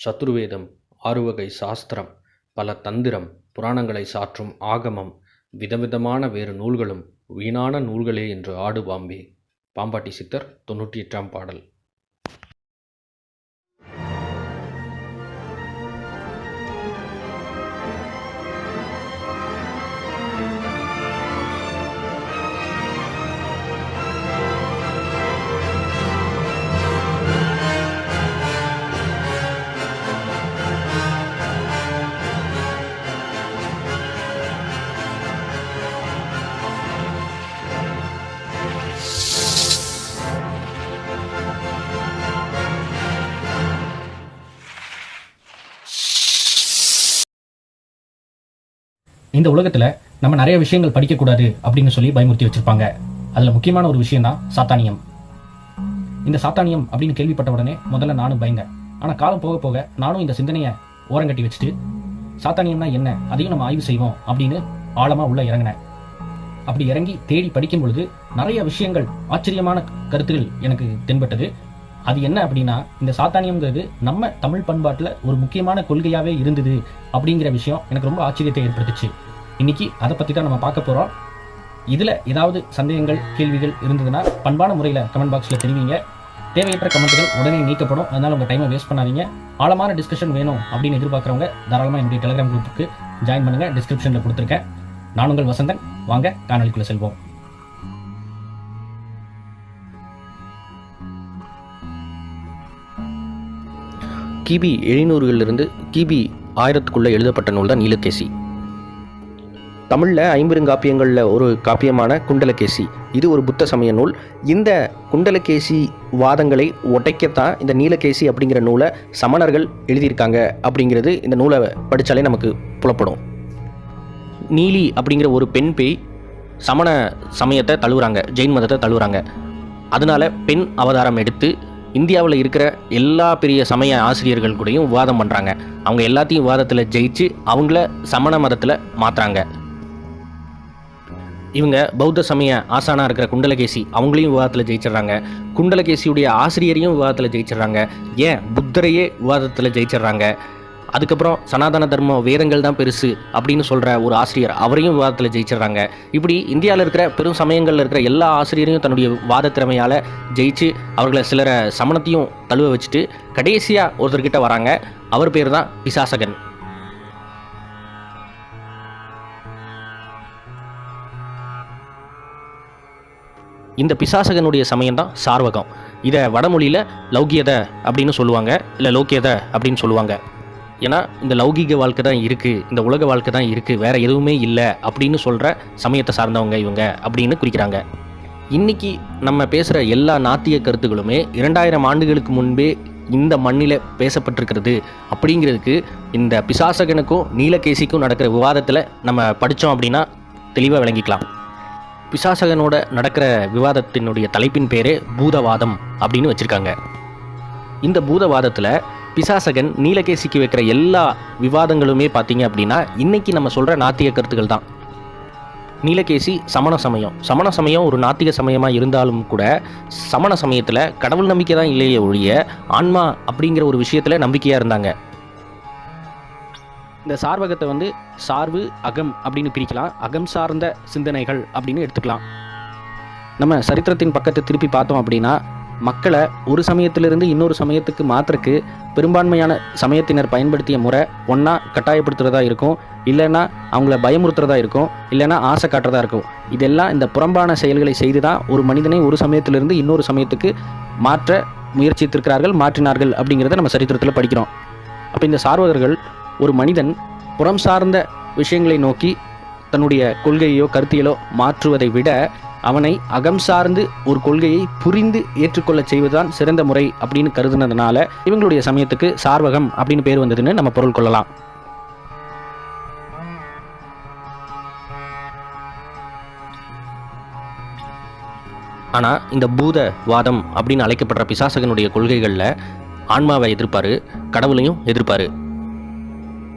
சதுர்வேதம், ஆறுவகை சாஸ்திரம், பல தந்திரம், புராணங்களை சாற்றும் ஆகமம், விதவிதமான வேறு நூல்களும் வீணான நூல்களே என்று ஆடு பாம்பே. பாம்பாட்டி சித்தர் 98ஆம் பாடல். இந்த உலகத்தில் நம்ம நிறைய விஷயங்கள் படிக்கக்கூடாது அப்படின்னு சொல்லி பயமுறுத்தி வச்சிருப்பாங்க. அதில் முக்கியமான ஒரு விஷயம் தான் சாத்தானியம். இந்த சாத்தானியம் அப்படின்னு கேள்விப்பட்ட உடனே முதல்ல நானும் பயந்தேன். ஆனால் காலம் போக போக நானும் இந்த சிந்தனையை ஓரங்கட்டி வச்சுட்டு சாத்தானியம்னா என்ன, அதையும் நம்ம ஆய்வு செய்வோம் அப்படின்னு ஆழமாக உள்ள இறங்கினேன். அப்படி இறங்கி தேடி படிக்கும் பொழுது நிறைய விஷயங்கள், ஆச்சரியமான கருத்துகள் எனக்கு தென்பட்டது. அது என்ன அப்படின்னா, இந்த சாத்தானியம்ங்கிறது நம்ம தமிழ் பண்பாட்டில் ஒரு முக்கியமான கொள்கையாகவே இருந்தது அப்படிங்கிற விஷயம் எனக்கு ரொம்ப ஆச்சரியத்தை ஏற்படுத்துச்சு. இன்னைக்கு அதை பற்றி தான் நம்ம பார்க்க போகிறோம். இதில் ஏதாவது சந்தேகங்கள், கேள்விகள் இருந்ததுன்னா பண்பான முறையில் கமெண்ட் பாக்ஸில் தெரிவிங்க. தேவையற்ற கமெண்ட்டுகள் உடனே நீக்கப்படும். அதனால் உங்கள் டைமை வேஸ்ட் பண்ணாதீங்க. ஆழமான டிஸ்கஷன் வேணும் அப்படின்னு எதிர்பார்க்குறவங்க தாராளமாக என்னுடைய டெலிகிராம் குரூப்புக்கு ஜாயின் பண்ணுங்கள். டிஸ்கிரிப்ஷனில் கொடுத்துருக்கேன். நான் உங்கள் வசந்தன். வாங்க காணொலிக்குள்ளே செல்வோம். கிபி 700லிருந்து கிபி 1000க்குள்ளே எழுதப்பட்ட நூல் தான் நீலகேசி. தமிழில் ஐம்பெருங்காப்பியங்களில் ஒரு காப்பியமான குண்டலகேசி, இது ஒரு புத்த சமய நூல். இந்த குண்டலகேசி வாதங்களை உடைக்கத்தான் இந்த நீலகேசி அப்படிங்கிற நூலை சமணர்கள் எழுதியிருக்காங்க அப்படிங்கிறது இந்த நூலை படித்தாலே நமக்கு புலப்படும். நீலி அப்படிங்கிற ஒரு பெண் பேய் சமண சமயத்தை தழுவுறாங்க, ஜெயின் மதத்தை தழுவுறாங்க. அதனால் பெண் அவதாரம் எடுத்து இந்தியாவில் இருக்கிற எல்லா பெரிய சமய ஆசிரியர்கள் கூடயும் விவாதம் பண்ணுறாங்க. அவங்க எல்லாத்தையும் விவாதத்தில் ஜெயிச்சு அவங்கள சமண மதத்தில் மாற்றுறாங்க. இவங்க பௌத்த சமய ஆசானாக இருக்கிற குண்டலகேசி அவங்களையும் விவாதத்தில் ஜெயிச்சிட்றாங்க. குண்டலகேசியுடைய ஆசிரியரையும் விவாதத்தில் ஜெயிச்சிட்றாங்க. ஏன் புத்தரையே விவாதத்தில் ஜெயிச்சிட்றாங்க. அதுக்கப்புறம் சனாதன தர்ம வேதங்கள் தான் பெருசு அப்படின்னு சொல்கிற ஒரு ஆசிரியர், அவரையும் விவாதத்தில் ஜெயிச்சிட்றாங்க. இப்படி இந்தியாவில் இருக்கிற பெரும் சமயங்களில் இருக்கிற எல்லா ஆசிரியரையும் தன்னுடைய வாத திறமையால் ஜெயிச்சு அவர்களை சிலரை சமணத்தையும் தழுவ வச்சுட்டு கடைசியாக ஒருத்தர்கிட்ட வராங்க. அவர் பேர் தான் பிசாசகன். இந்த பிசாசகனுடைய சமயம் தான் சார்வகம். இதை வடமொழியில் லௌகியதை அப்படின்னு சொல்லுவாங்க, இல்லை லோக்கியதை அப்படின்னு சொல்லுவாங்க. ஏன்னா இந்த லௌகீக வாழ்க்கை தான் இருக்குது, இந்த உலக வாழ்க்கை தான் இருக்குது, வேறு எதுவுமே இல்லை அப்படின்னு சொல்கிற சமயத்தை சார்ந்தவங்க இவங்க அப்படின்னு குறிக்கிறாங்க. இன்றைக்கி நம்ம பேசுகிற எல்லா நாத்திய கருத்துக்களுமே 2000 ஆண்டுகளுக்கு முன்பே இந்த மண்ணில் பேசப்பட்டிருக்கிறது அப்படிங்கிறதுக்கு இந்த பிசாசகனுக்கும் நீலகேசிக்கும் நடக்கிற விவாதத்தில் நம்ம படித்தோம் அப்படின்னா தெளிவாக விளங்கிக்கலாம். பிசாசகனோட நடக்கிற விவாதத்தினுடைய தலைப்பின் பேரே பூதவாதம் அப்படின்னு வச்சுருக்காங்க. இந்த பூதவாதத்தில் பிசாசகன் நீலகேசிக்கு வைக்கிற எல்லா விவாதங்களுமே பார்த்தீங்க அப்படின்னா இன்றைக்கி நம்ம சொல்கிற நாத்திக கருத்துக்கள் தான். நீலகேசி சமண சமயம் ஒரு நாத்திக சமயமாக இருந்தாலும் கூட சமண சமயத்தில் கடவுள் நம்பிக்கை தான் இல்லையே ஒழிய ஆன்மா அப்படிங்கிற ஒரு விஷயத்தில் நம்பிக்கையாக இருந்தாங்க. இந்த சார்வகத்தை சார்பு அகம் அப்படின்னு பிரிக்கலாம். அகம் சார்ந்த சிந்தனைகள் அப்படின்னு எடுத்துக்கலாம். நம்ம சரித்திரத்தின் பக்கத்தை திருப்பி பார்த்தோம் அப்படின்னா மக்களை ஒரு சமயத்திலிருந்து இன்னொரு சமயத்துக்கு மாற்றுறக்கு பெரும்பான்மையான சமயத்தினர் பயன்படுத்திய முறை ஒன்றா கட்டாயப்படுத்துகிறதா இருக்கும், இல்லைன்னா அவங்கள பயமுறுத்துறதா இருக்கும், இல்லைன்னா ஆசை காட்டுறதா இருக்கும். இதெல்லாம் இந்த புறம்பான செயல்களை செய்து தான் ஒரு மனிதனை ஒரு சமயத்திலிருந்து இன்னொரு சமயத்துக்கு மாற்ற முயற்சித்திருக்கிறார்கள், மாற்றினார்கள் அப்படிங்கிறத நம்ம சரித்திரத்தில் படிக்கிறோம். அப்போ இந்த சார்வகர்கள் ஒரு மனிதன் புறம் சார்ந்த விஷயங்களை நோக்கி தன்னுடைய கொள்கையோ கருத்தியலோ மாற்றுவதை விட அவனை அகம் சார்ந்து ஒரு கொள்கையை புரிந்து ஏற்றுக்கொள்ள செய்வதுதான் சிறந்த முறை அப்படின்னு கருதுனதுனால இவங்களுடைய சமயத்துக்கு சார்வகம் அப்படின்னு பேர் வந்ததுன்னு நம்ம பொருள் கொள்ளலாம். ஆனால் இந்த பூதவாதம் அப்படின்னு அழைக்கப்படுற பிசாசகனுடைய கொள்கைகளில் ஆன்மாவை எதிர்ப்பார், கடவுளையும் எதிர்ப்பார்.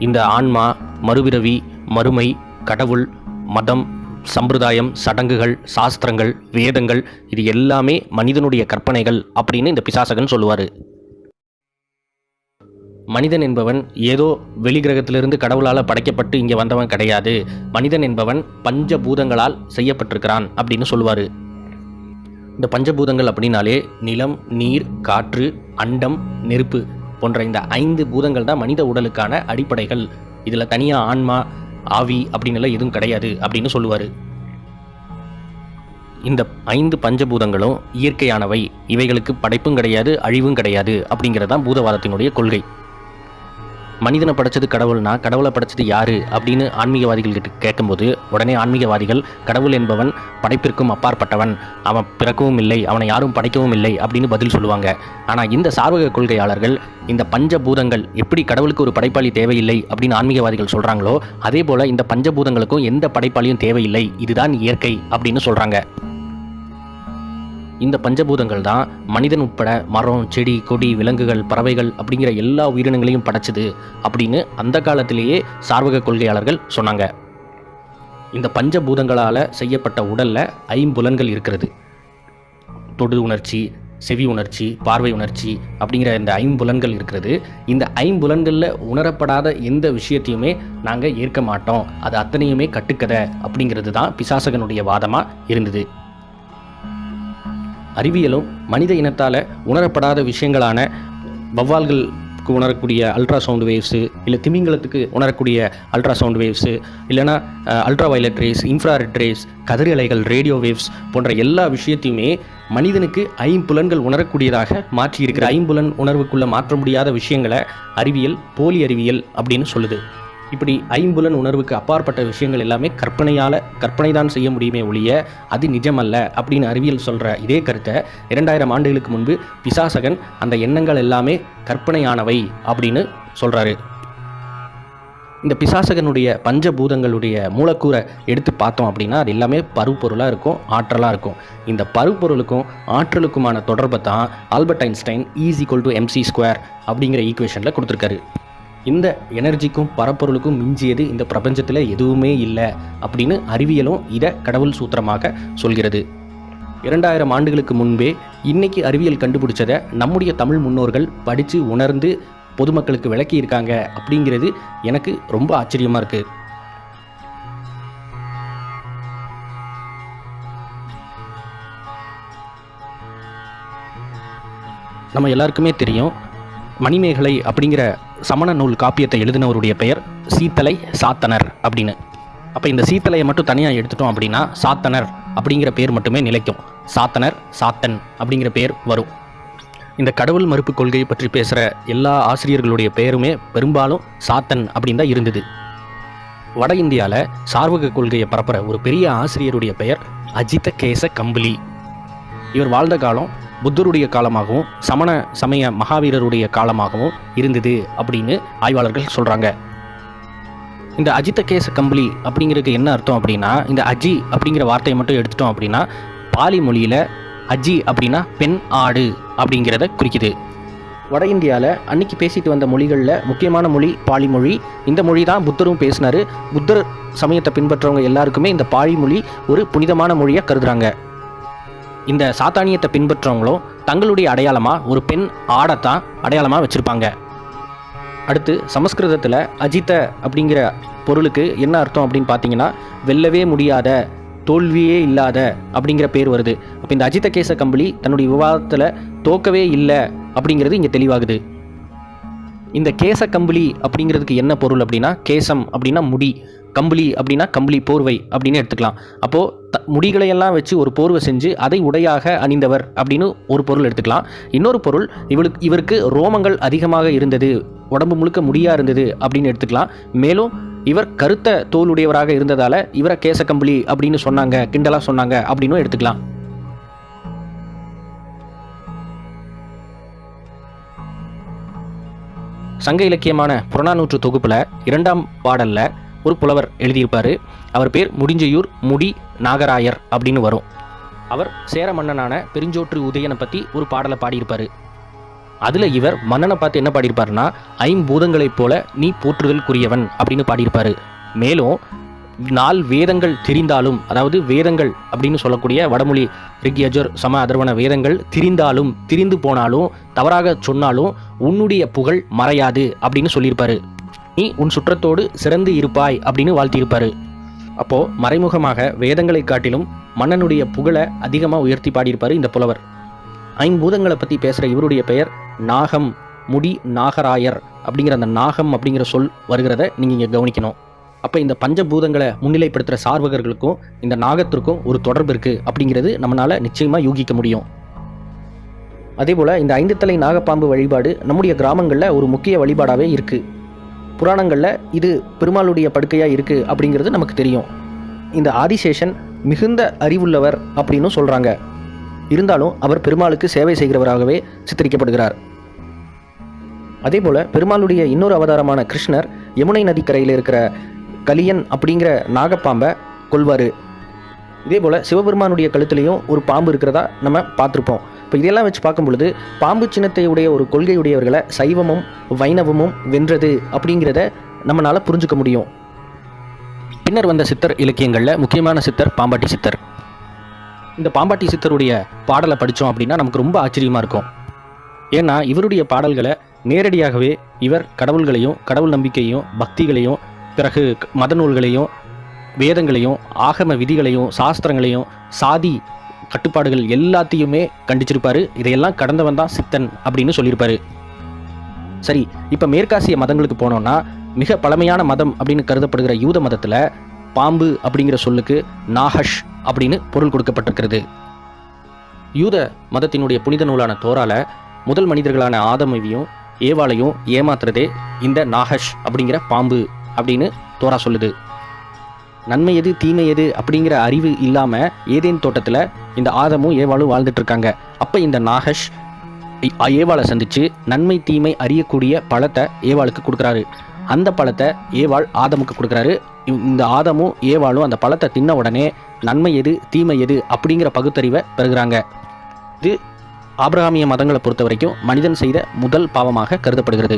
இந்த ஆன்மா, மறுபிறவி, மறுமை, கடவுள், மதம், சம்பிரதாயம், சடங்குகள், சாஸ்திரங்கள், வேதங்கள் இது எல்லாமே மனிதனுடைய கற்பனைகள் அப்படின்னு இந்த பிசாசகன் சொல்லுவார். மனிதன் என்பவன் ஏதோ வெளிகிரகத்திலிருந்து கடவுளால் படைக்கப்பட்டு இங்கே வந்தவன் கிடையாது. மனிதன் என்பவன் பஞ்சபூதங்களால் செய்யப்பட்டிருக்கிறான் அப்படின்னு சொல்லுவார். இந்த பஞ்சபூதங்கள் அப்படின்னாலே நிலம், நீர், காற்று, அண்டம், நெருப்பு போன்ற இந்த 5 பூதங்கள் தான் மனித உடலுக்கான அடிப்படைகள். இதில் தனியாக ஆன்மா, ஆவி அப்படின்னுலாம் எதுவும் கிடையாது அப்படின்னு சொல்லுவார். இந்த 5 பஞ்சபூதங்களும் இயற்கையானவை, இவைகளுக்கு படைப்பும் கிடையாது, அழிவும் கிடையாது அப்படிங்கிறது தான் பூதவாதத்தினுடைய கொள்கை. மனிதனை படைச்சது கடவுள்னா கடவுளை படைச்சது யாரு அப்படின்னு ஆன்மீகவாதிகள்கிட்ட கேட்கும்போது உடனே ஆன்மீகவாதிகள் கடவுள் என்பவன் படைப்பிற்கும் அப்பாற்பட்டவன், அவன் பிறக்கவும் இல்லை, அவனை யாரும் படைக்கவும் இல்லை அப்படின்னு பதில் சொல்லுவாங்க. ஆனால் இந்த சார்வக கொள்கையாளர்கள் இந்த பஞ்சபூதங்கள் எப்படி கடவுளுக்கு ஒரு படைப்பாளி தேவையில்லை அப்படின்னு ஆன்மீகவாதிகள் சொல்கிறாங்களோ அதே போல் இந்த பஞ்சபூதங்களுக்கும் எந்த படைப்பாளியும் தேவையில்லை, இதுதான் இயற்கை அப்படின்னு சொல்கிறாங்க. இந்த பஞ்சபூதங்கள் தான் மனிதன் உட்பட மரம், செடி, கொடி, விலங்குகள், பறவைகள் அப்படிங்கிற எல்லா உயிரினங்களையும் படைச்சது அப்படின்னு அந்த காலத்திலேயே சார்வக கொள்கையாளர்கள் சொன்னாங்க. இந்த பஞ்சபூதங்களால் செய்யப்பட்ட உடலில் 5 புலன்கள் இருக்கிறது. தொடு உணர்ச்சி, செவி உணர்ச்சி, பார்வை உணர்ச்சி அப்படிங்கிற இந்த 5 புலன்கள் இருக்கிறது. இந்த 5 புலன்களில் உணரப்படாத எந்த விஷயத்தையுமே நாங்கள் ஏற்க மாட்டோம், அது அத்தனையுமே கட்டுக்கதை அப்படிங்கிறது தான் பிசாசகனுடைய வாதமாக இருந்தது. அறிவியலும் மனித இனத்தால் உணரப்படாத விஷயங்களான வௌவால்களுக்கு உணரக்கூடிய அல்ட்ராசவுண்ட் வேவ்ஸு, இல்லை திமிங்கலத்துக்கு உணரக்கூடிய அல்ட்ராசவுண்ட் வேவ்ஸு, இல்லைனா ultra violet rays, infrared rays, கதிரலைகள், ரேடியோ வேவ்ஸ் போன்ற எல்லா விஷயத்தையுமே மனிதனுக்கு 5 புலன்கள் உணரக்கூடியதாக மாற்றியிருக்கிற 5 புலன் உணர்வுக்குள்ளே மாற்ற முடியாத விஷயங்களை அறிவியல் போலி அறிவியல் அப்படின்னு சொல்லுது. இப்படி 5 புலன் உணர்வுக்கு அப்பாற்பட்ட விஷயங்கள் எல்லாமே கற்பனை தான் செய்ய முடியுமே ஒழிய அது நிஜமல்ல அப்படின்னு அறிவியல் சொல்கிற இதே கருத்தை 2000 ஆண்டுகளுக்கு முன்பு பிசாசகன் அந்த எண்ணங்கள் எல்லாமே கற்பனையானவை அப்படின்னு சொல்கிறாரு. இந்த பிசாசகனுடைய பஞ்சபூதங்களுடைய மூலக்கூறை எடுத்து பார்த்தோம் அப்படின்னா அது எல்லாமே பருப்பொருளாக இருக்கும், ஆற்றலாக இருக்கும். இந்த பருப்பொருளுக்கும் ஆற்றலுக்குமான தொடர்பை தான் ஆல்பர்ட் ஐன்ஸ்டைன் E=mc² அப்படிங்கிற ஈக்குவேஷனில் கொடுத்துருக்காரு. இந்த எனர்ஜிக்கும் பரப்பொருளுக்கும் மிஞ்சியது இந்த பிரபஞ்சத்தில் எதுவுமே இல்லை அப்படின்னு அறிவியலும் இதை கடவுள் சூத்திரமாக சொல்கிறது. 2000 ஆண்டுகளுக்கு முன்பே இன்னைக்கு அறிவியல் கண்டுபிடிச்சதை நம்முடைய தமிழ் முன்னோர்கள் படித்து உணர்ந்து பொதுமக்களுக்கு விளக்கி இருக்காங்க அப்படிங்கிறது எனக்கு ரொம்ப ஆச்சரியமாக இருக்குது. நம்ம எல்லாருக்குமே தெரியும், மணிமேகலை அப்படிங்கிற சமண நூல் காப்பியத்தை எழுதினவருடைய பெயர் சீத்தலை சாத்தனர் அப்படின்னு. அப்போ இந்த சீத்தலையை மட்டும் தனியாக எடுத்துட்டோம் அப்படின்னா சாத்தனர் அப்படிங்கிற பேர் மட்டுமே நிலைக்கும். சாத்தனர், சாத்தன் அப்படிங்கிற பேர் வரும். இந்த கடவுள் மறுப்பு கொள்கையை பற்றி பேசுகிற எல்லா ஆசிரியர்களுடைய பெயருமே பெரும்பாலும் சாத்தன் அப்படின்னு தான் இருந்தது. வட இந்தியாவில் சார்வக கொள்கையை பரப்புகிற ஒரு பெரிய ஆசிரியருடைய பெயர் அஜித கேச கம்பளி. இவர் வாழ்ந்த காலம் புத்தருடைய காலமாகவும் சமண சமய மகாவீரருடைய காலமாகவும் இருந்தது அப்படின்னு ஆய்வாளர்கள் சொல்கிறாங்க. இந்த அஜித கேச கம்பளி அப்படிங்கிறதுக்கு என்ன அர்த்தம் அப்படின்னா, இந்த அஜி அப்படிங்கிற வார்த்தையை மட்டும் எடுத்துட்டோம் அப்படின்னா பாலி மொழியில் அஜி அப்படின்னா பெண் ஆடு அப்படிங்கிறத குறிக்குது. வட இந்தியாவில் அன்னைக்கு பேசிட்டு வந்த மொழிகளில் முக்கியமான மொழி பாலி மொழி. இந்த மொழி தான் புத்தரும் பேசினார். புத்தர் சமயத்தை பின்பற்றவங்க எல்லாருக்குமே இந்த பாலி மொழி ஒரு புனிதமான மொழியாக கருதுறாங்க. இந்த சாத்தானியத்தை பின்பற்றவங்களும் தங்களுடைய அடையாளமாக ஒரு பெண் ஆடைத்தான் அடையாளமாக வச்சுருப்பாங்க. அடுத்து சமஸ்கிருதத்தில் அஜித அப்படிங்கிற பொருளுக்கு என்ன அர்த்தம் அப்படின்னு பார்த்தீங்கன்னா வெல்லவே முடியாத, தோல்வியே இல்லாத அப்படிங்கிற பேர் வருது. அப்போ இந்த அஜித கேச கம்பளி தன்னுடைய விவாதத்தில் தோக்கவே இல்லை அப்படிங்கிறது இங்கே தெளிவாகுது. இந்த கேச கம்பளி அப்படிங்கிறதுக்கு என்ன பொருள் அப்படின்னா, கேசம் அப்படின்னா முடி, கம்பளி அப்படின்னா கம்பளி போர்வை அப்படின்னு எடுத்துக்கலாம். அப்போது முடிகளையெல்லாம் வச்சு ஒரு போர்வை செஞ்சு அதை உடையாக அணிந்தவர் அப்படின்னு ஒரு பொருள் எடுத்துக்கலாம். இன்னொரு பொருள் இவருக்கு ரோமங்கள் அதிகமாக இருந்தது, உடம்பு முழுக்க முடியாக இருந்தது அப்படின்னு எடுத்துக்கலாம். மேலும் இவர் கருத்த தோலுடையவராக இருந்ததால் இவரை கேசக்கம்பளி அப்படின்னு சொன்னாங்க, கிண்டலாக சொன்னாங்க அப்படின்னும் எடுத்துக்கலாம். சங்க இலக்கியமான புறநானூற்று தொகுப்பில் 2ஆம் பாடலில் ஒரு புலவர் எழுதியிருப்பார். அவர் பேர் முடிஞ்சையூர் முடி நாகராயர் அப்படின்னு வரும். அவர் சேர மன்னனான பெருஞ்சோற்று உதயனை பற்றி ஒரு பாடலை பாடியிருப்பார். அதில் இவர் மன்னனை பார்த்து என்ன பாடியிருப்பாருன்னா, 5 பூதங்களைப் போல நீ போற்றுதல் குறியவன் அப்படின்னு பாடியிருப்பார். மேலும் வேதங்கள் தெரிந்தாலும், அதாவது வேதங்கள் அப்படின்னு சொல்லக்கூடிய வடமொழி ரிக் யஜுர் சம அதர்வன வேதங்கள் திரிந்து போனாலும் தவறாக சொன்னாலும் உன்னுடைய புகழ் மறையாது அப்படின்னு சொல்லியிருப்பாரு. நீ உன் சுற்றத்தோடு சிறந்து இருப்பாய் அப்படின்னு வாழ்த்தியிருப்பாரு. அப்போ மறைமுகமாக வேதங்களை காட்டிலும் மன்னனுடைய புகழை அதிகமாக உயர்த்தி பாடியிருப்பாரு இந்த புலவர். ஐம்பூதங்களை பற்றி பேசுகிற இவருடைய பெயர் நாகம் முடி நாகராயர் அப்படிங்கிற அந்த நாகம் அப்படிங்கிற சொல் வருகிறத நீங்கள் இங்கே கவனிக்கணும். அப்போ இந்த பஞ்சபூதங்களை முன்னிலைப்படுத்துகிற சார்வகர்களுக்கும் இந்த நாகத்திற்கும் ஒரு தொடர்பு இருக்குது அப்படிங்கிறது நம்மளால் நிச்சயமாக யூகிக்க முடியும். அதே போல் இந்த 5 தலை நாகப்பாம்பு வழிபாடு நம்முடைய கிராமங்களில் ஒரு முக்கிய வழிபாடாகவே இருக்குது. புராணங்களில் இது பெருமாளுடைய படுக்கையாக இருக்குது அப்படிங்கிறது நமக்கு தெரியும். இந்த ஆதிசேஷன் மிகுந்த அறிவுள்ளவர் அப்படின்னு சொல்கிறாங்க. இருந்தாலும் அவர் பெருமாளுக்கு சேவை செய்கிறவராகவே சித்தரிக்கப்படுகிறார். அதே போல் பெருமாளுடைய இன்னொரு அவதாரமான கிருஷ்ணர் யமுனை நதிக்கரையில் இருக்கிற கலியன் அப்படிங்கிற நாகப்பாம்பை கொல்வார். இதே போல் சிவபெருமானுடைய கழுத்துலேயும் ஒரு பாம்பு இருக்கிறதா நம்ம பார்த்துருப்போம். இப்போ இதெல்லாம் வச்சு பார்க்கும் பொழுது பாம்பு சின்னத்தையுடைய ஒரு கொள்கையுடையவர்களை சைவமும் வைணவமும் வென்றது அப்படிங்கிறத நம்மளால் புரிஞ்சுக்க முடியும். பின்னர் வந்த சித்தர் இலக்கியங்களில் முக்கியமான சித்தர் பாம்பாட்டி சித்தர். இந்த பாம்பாட்டி சித்தருடைய பாடலை படித்தோம் அப்படின்னா நமக்கு ரொம்ப ஆச்சரியமாக இருக்கும். ஏன்னா இவருடைய பாடல்களை நேரடியாகவே இவர் கடவுள்களையும் கடவுள் நம்பிக்கையும் பக்திகளையும் பிறகு மத நூல்களையும் வேதங்களையும் ஆகம விதிகளையும் சாஸ்திரங்களையும் சாதி கட்டுப்பாடுகள் எல்லாத்தையுமே கண்டிச்சிருப்பாரு. இதையெல்லாம் கடந்தவன் தான் சித்தன் அப்படின்னு சொல்லியிருப்பாரு. சரி, இப்போ மேற்காசிய மதங்களுக்கு போனோம்னா மிக பழமையான மதம் அப்படின்னு கருதப்படுகிற யூத மதத்தில் பாம்பு அப்படிங்கிற சொல்லுக்கு நாகஷ் அப்படின்னு பொருள் கொடுக்கப்பட்டிருக்கிறது. யூத மதத்தினுடைய புனித நூலான தோரால முதல் மனிதர்களான ஆதமையும் ஏவாளையும் ஏமாத்துறதே இந்த நாகஷ் அப்படிங்கிற பாம்பு அப்படின்னு தோரா சொல்லுது. நன்மை எது தீமை எது அப்படிங்கிற அறிவு இல்லாமல் ஏதேன் தோட்டத்தில் இந்த ஆதமும் ஏவாளும் வாழ்ந்துட்டு இருக்காங்க. அப்போ இந்த நாகஷ் ஏவாளை சந்தித்து நன்மை தீமை அறியக்கூடிய பழத்தை ஏவாளுக்கு கொடுக்குறாரு. அந்த பழத்தை ஏவாள் ஆதமுக்கு கொடுக்குறாரு. இந்த ஆதமும் ஏவாளும் அந்த பழத்தை தின்ன உடனே நன்மை எது தீமை எது அப்படிங்கிற பகுத்தறிவை பெறுகிறாங்க. இது ஆபிரகாமிய மதங்களை பொறுத்த வரைக்கும் மனிதன் செய்த முதல் பாவமாக கருதப்படுகிறது.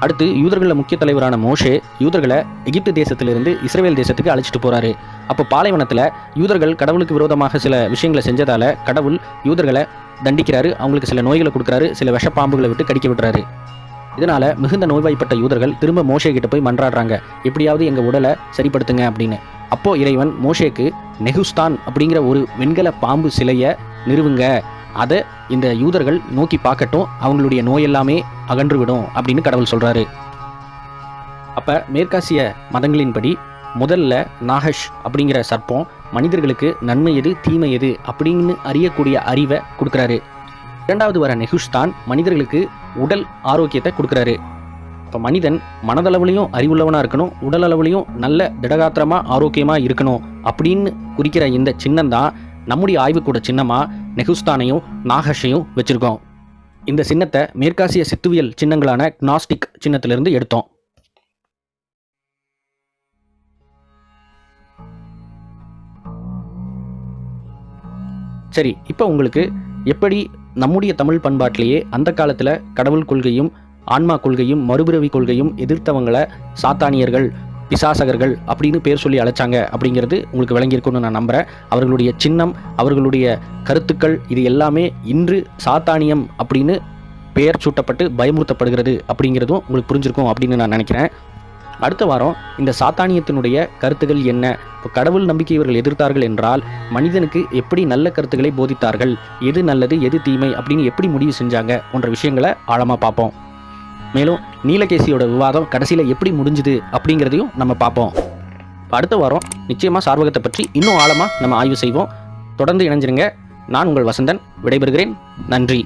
அடுத்து யூதர்களில் முக்கிய தலைவரான மோஷே யூதர்களை எகிப்து தேசத்திலிருந்து இஸ்ரேல் தேசத்துக்கு அழைச்சிட்டு போகிறாரு. அப்போ பாலைவனத்தில் யூதர்கள் கடவுளுக்கு விரோதமாக சில விஷயங்களை செஞ்சதால் கடவுள் யூதர்களை தண்டிக்கிறாரு. அவங்களுக்கு சில நோய்களை கொடுக்குறாரு, சில விஷப்பாம்புகளை விட்டு கடிக்க விடுறாரு. இதனால் மிகுந்த நோய்வாய்ப்பட்ட யூதர்கள் திரும்ப மோஷே கிட்ட போய் மன்றாடுறாங்க, எப்படியாவது எங்கள் உடலை சரிப்படுத்துங்க அப்படின்னு. அப்போது இறைவன் மோஷேக்கு நெகுஸ்தான் அப்படிங்கிற ஒரு வெண்கல பாம்பு சிலையை நிறுவுங்க, அதை இந்த யூதர்கள் நோக்கி பார்க்கட்டும், அவங்களுடைய நோயெல்லாமே அகன்றுவிடும் அப்படின்னு கடவுள் சொல்கிறாரு. அப்போ மேற்காசிய மதங்களின்படி முதல்ல நாகஷ் அப்படிங்கிற சர்ப்பம் மனிதர்களுக்கு நன்மை எது தீமை எது அப்படின்னு அறியக்கூடிய அறிவை கொடுக்குறாரு. இரண்டாவது வர நெகுஸ்தான் மனிதர்களுக்கு உடல் ஆரோக்கியத்தை கொடுக்குறாரு. இப்போ மனிதன் மனதளவுலையும் அறிவுள்ளவனாக இருக்கணும், உடல் அளவுலையும் நல்ல திடகாத்திரமாக ஆரோக்கியமாக இருக்கணும் அப்படின்னு குறிக்கிற இந்த சின்னம்தான் நம்முடைய ஆய்வுக்கூட சின்னமாக நெகுஸ்தானையும் நாகஷையும் வச்சுருக்கோம். இந்த சின்னத்தை மேற்காசிய சித்துவியல் சின்னங்களான க்னாஸ்டிக் சின்னத்திலிருந்து எடுத்தோம். சரி, இப்போ உங்களுக்கு எப்படி நம்முடைய தமிழ் பண்பாட்டிலேயே அந்த காலத்தில் கடவுள் கொள்கையும் ஆன்மா கொள்கையும் மறுபிறவி கொள்கையும் எதிர்த்தவங்களை சாத்தானியர்கள் பிசாசகர்கள் அப்படின்னு பேர் சொல்லி அழைச்சாங்க அப்படிங்கிறது உங்களுக்கு விளங்கியிருக்குன்னு நான் நம்புகிறேன். அவர்களுடைய சின்னம், அவர்களுடைய கருத்துக்கள் இது எல்லாமே இன்று சாத்தானியம் அப்படின்னு பெயர் சூட்டப்பட்டு பயமுறுத்தப்படுகிறது அப்படிங்கிறதும் உங்களுக்கு புரிஞ்சிருக்கும் அப்படின்னு நான் நினைக்கிறேன். அடுத்த வாரம் இந்த சாத்தானியத்தினுடைய கருத்துக்கள் என்ன, இப்போ கடவுள் நம்பிக்கை இவர்கள் எதிர்த்தார்கள் என்றால் மனிதனுக்கு எப்படி நல்ல கருத்துக்களை போதித்தார்கள், எது நல்லது எது தீமை அப்படின்னு எப்படி முடிவு செஞ்சாங்க போன்ற விஷயங்களை ஆழமாக பார்ப்போம். மேலும் நீலகேசியோட விவாதம் கடைசியில் எப்படி முடிஞ்சுது அப்படிங்கிறதையும் நம்ம பார்ப்போம். அடுத்த வாரம் நிச்சயமாக சார்வகத்தை பற்றி இன்னும் ஆழமாக நம்ம ஆய்வு செய்வோம். தொடர்ந்து இணைஞ்சிருங்க. நான் உங்கள் வசந்தன் விடைபெறுகிறேன். நன்றி.